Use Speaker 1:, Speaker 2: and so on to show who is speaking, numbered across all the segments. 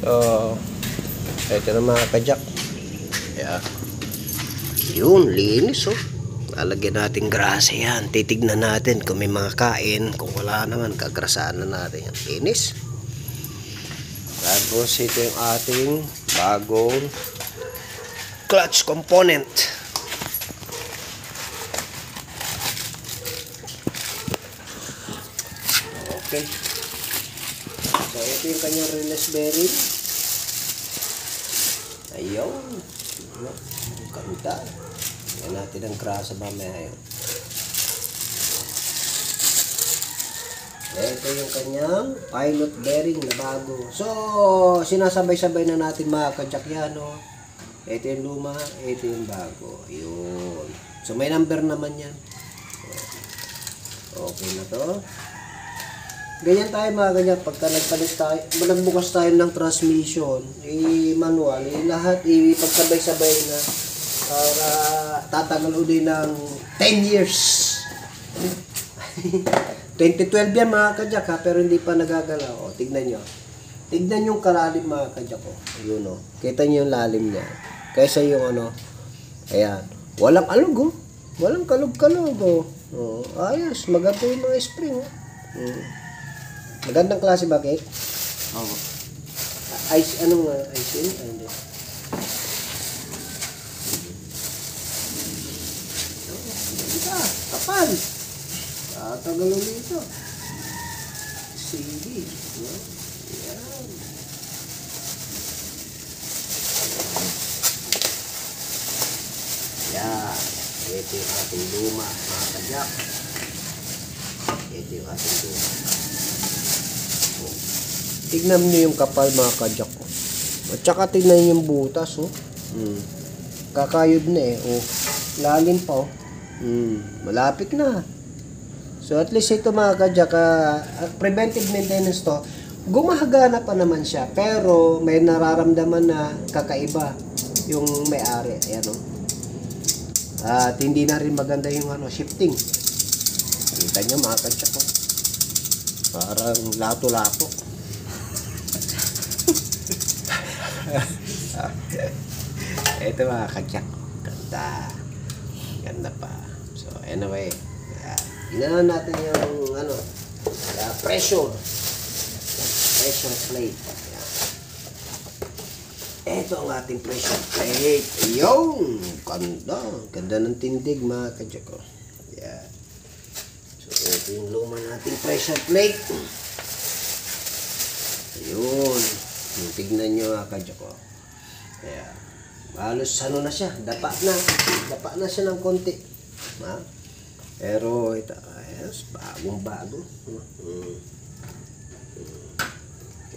Speaker 1: So, ito na mga kajak. Yeah. Yun, linis oh. Lalagyan natin grasa yan. Titignan natin kung may mga kain. Kung wala naman, kagrasaan na natin yan. Linis. Tapos ito yung ating bagong clutch component. Okay. So ito yung kanyang release bearing. Ayun. Ganda. Yan natin ang grasa mamaya yun. Ito yung kanyang pilot bearing na bago. So, sinasabay-sabay na natin mga kajak yan. No? Ito yung luma, ito yung bago. Ayun. So, may number naman yan. Okay na to. Ganyan tayo mga kajak. Pagka nagpalit tayo, nagbukas tayo ng transmission, manual, lahat ipagkabay-sabay na para tatagal ulit ng 10 years. 2012 yan mga kajak ha, pero hindi pa nagagalaw. O, tignan nyo. Tignan yung kalalim mga kajak ko. Ayun o. Kita nyo yung lalim niya. Kaysa yung ano, ayan. Walang alog o. Walang kalog-kalog o. Ayos. Maganda yung mga spring o. Magandang klase bakit? Oo. Ice, anong ice in? Hindi. Kapal. Tagal ulit ito. CD. Yan. Yan. Ito yung ating luma, mga kajak. Ito yung ating luma. Tignan nyo yung kapal, mga kajak ko. At saka tignan nyo yung butas. Oh. Kakayod na eh. Oh. Lalim pa. Oh. Malapit na. So at least ito mga kajak, preventive maintenance to, gumahagana pa naman siya, pero may nararamdaman na kakaiba yung may-ari. Ayan o. At hindi na rin maganda yung shifting. Kita nyo mga kajak ko. Parang lato-lato. Ito mga kajak. Ganda. Ganda pa. So anyway. Tingnan natin yung pressure plate. Ito ang ating pressure plate. Ayun! Ganda ng tindig mga kajak ko. Yeah. So ito yung luma nating pressure plate. Ayun. Tignan nyo mga kajak ko. Yeah. Halos na siya. Dapa na siya ng konti. Pero ito, ayos, bagong-bago.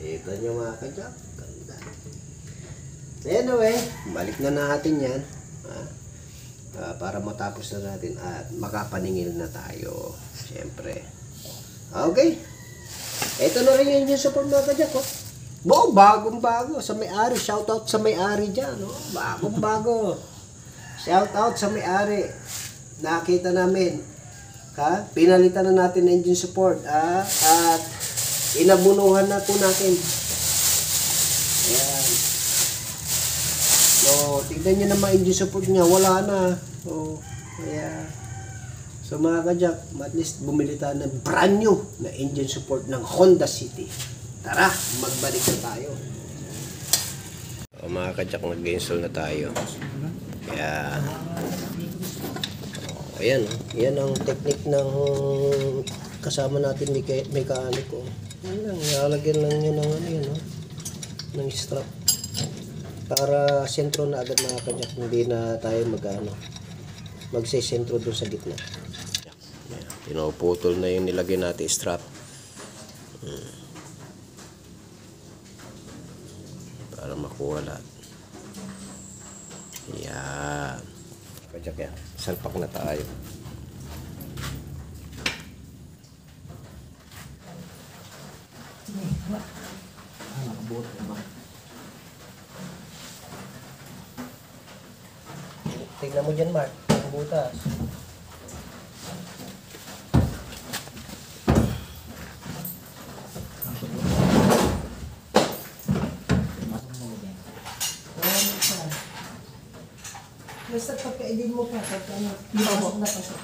Speaker 1: Ito nyo mga kajak. Ganda. Anyway, balik na natin yan. Para matapos na natin at makapaningil na tayo. Siyempre. Okay. Ito na rin yung engine support mga kajak. Bagong-bago. Sa may-ari. Shoutout sa may-ari dyan. Bagong-bago. Shoutout sa may-ari. Nakita namin. Pinalitan na natin engine support at inabunuhan na po natin. Ayan. So, tignan nyo naman engine support niya. Wala na. Ayan. So, mga kajak, at least bumili tayo ng brand new na engine support ng Honda City. Tara, magbalik na tayo. Mga kajak, nag-install na tayo. Ayan. Ayan, yan ang technique ng kasama natin mekaniko. Yan lang, nalagyan lang yun ng ng strap. Para sentro na agad mga kajak, hindi na tayo magsisentro doon sa gitna. Ayan, pinuputol na yung nilagay natin strap. Para makuha lahat. Ayan. Kajak yan. Salpak na tayo. Tignan mo dyan, Mark. Ang butas. kaidin mo pa. Pagka ano, pasok na pasok.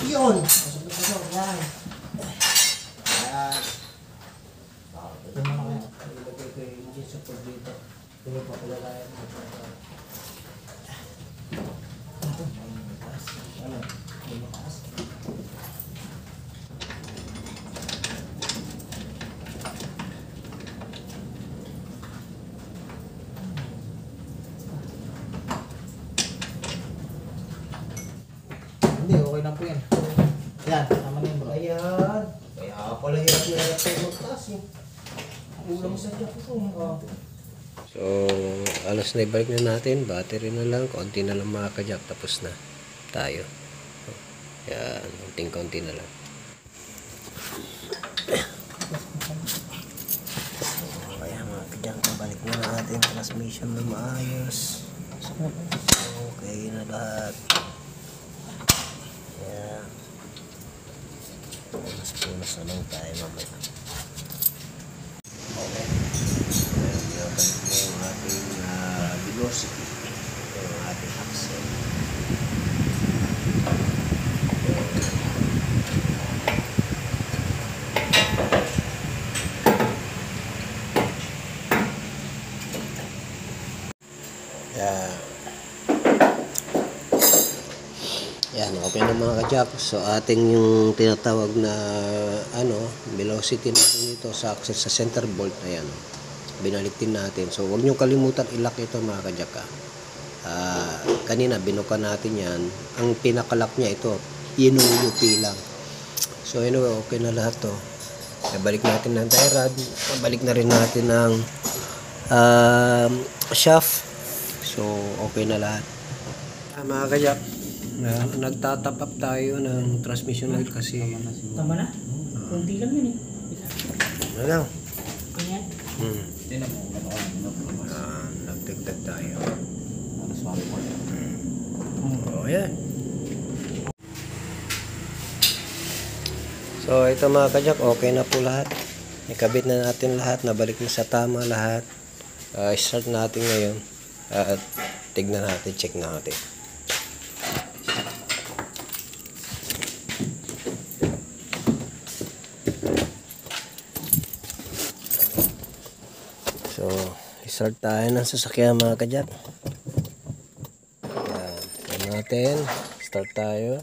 Speaker 1: Yun! Pasok na pasok. Yan. Yan.
Speaker 2: Ito mo na kaya. Ilagay ko yung jeans support dito. Ito pa pala tayo. Ano? May mataas. Hindi, okay lang po yan. Yan, tama na yun bro.
Speaker 1: Ayan. Kaya pala hirap na hirap tayo magtaas eh. Ulam sa jack ito eh. So, alas na ibalik na natin. Battery na lang. Konti na lang mga kajak. Tapos na tayo. Yan. Konting-konti na lang. Kaya mga kajak. Balik na natin. Transmission na maayos. Okay na lahat. Yan. Punas na lang tayo mamaya. Okay. Ayan, pinabalik mo yung ating velocity. Yung ating axle. Yan. Yan, okay na mga kajak. So, ating yung tinatawag na velocity natin dito sa axle sa center bolt. Ayan, binalik din natin. So, huwag nyo kalimutan ilak ito mga kajak. Kanina, binuka natin yan. Ang pinakalock niya ito, inuyupi lang. So, anyway, okay na lahat to. Balik natin ng tie rod. Balik na rin natin ng shaft. So, okay na lahat. Mga kajak, nagtatap up tayo ng transmission oil kasi
Speaker 2: Tama na? Kunti lang yun eh.
Speaker 1: ano lang,
Speaker 2: Ganyan. Tinan mo.
Speaker 1: nagdagdag tayo.
Speaker 2: Sorry po.
Speaker 1: Oh, yan. So, ito mga kajak, okay na po lahat. Ikabit na natin lahat, nabalik na sa tama lahat. Start natin ngayon. At tignan natin, check natin. So, start tayo ng sasakyan mga kajak. Yan. Yan natin. Start tayo.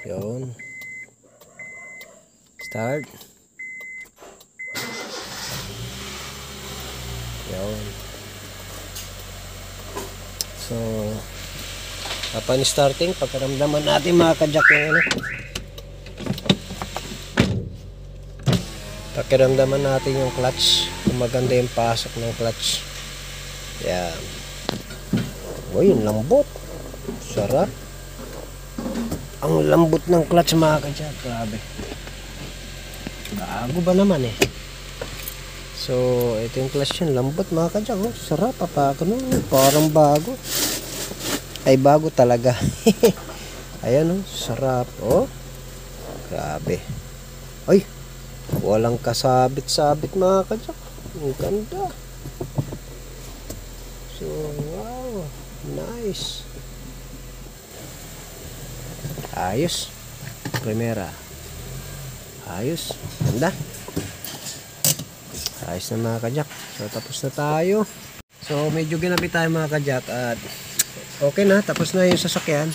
Speaker 1: Yun. Start. Yun. So, upon starting, pagkaramdaman natin mga kajak yung pakiramdaman natin yung clutch, kung maganda yung pasok ng clutch. Yan. Uy, yung lambot. Sarap. Ang lambot ng clutch mga kajak. Grabe. Bago ba naman eh. So, ito yung clutch yun. Lambot mga kajak. Oh, sarap. Parang bago. Ay, bago talaga. Ayan oh. Sarap. Oh. Grabe. Ay. Walang kasabit-sabit mga kajak. Ang ganda. So, wow. Nice. Ayos. Primera. Ayos. Ganda. Ayos na mga kajak. So, tapos na tayo. So, medyo ginapit tayo mga kajak. At okay na. Tapos na yung sasakyan.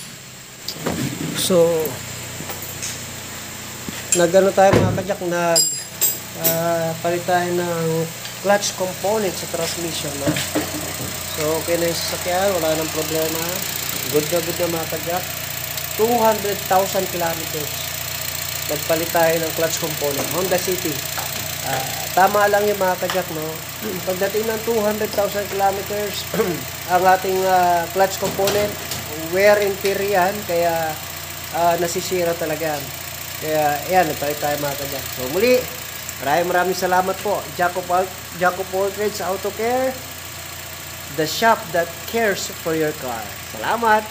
Speaker 1: So, nagano tayo mga kajak, palit tayo ng clutch component sa transmission. No? So, okay na yung sasakyan, wala nang problema. Good na mga kajak. 200,000 kilometers. Nagpalit tayo ng clutch component. Honda City. Tama lang yung mga kajak, no? Pagdating ng 200,000 kilometers, ang ating clutch component, wear and tear yan, kaya nasisira talaga. Kaya, ayan, nagpalit tayo mga kajak. So, muli, maraming salamat po. Jacob Aldridge Auto Care, the shop that cares for your car. Salamat!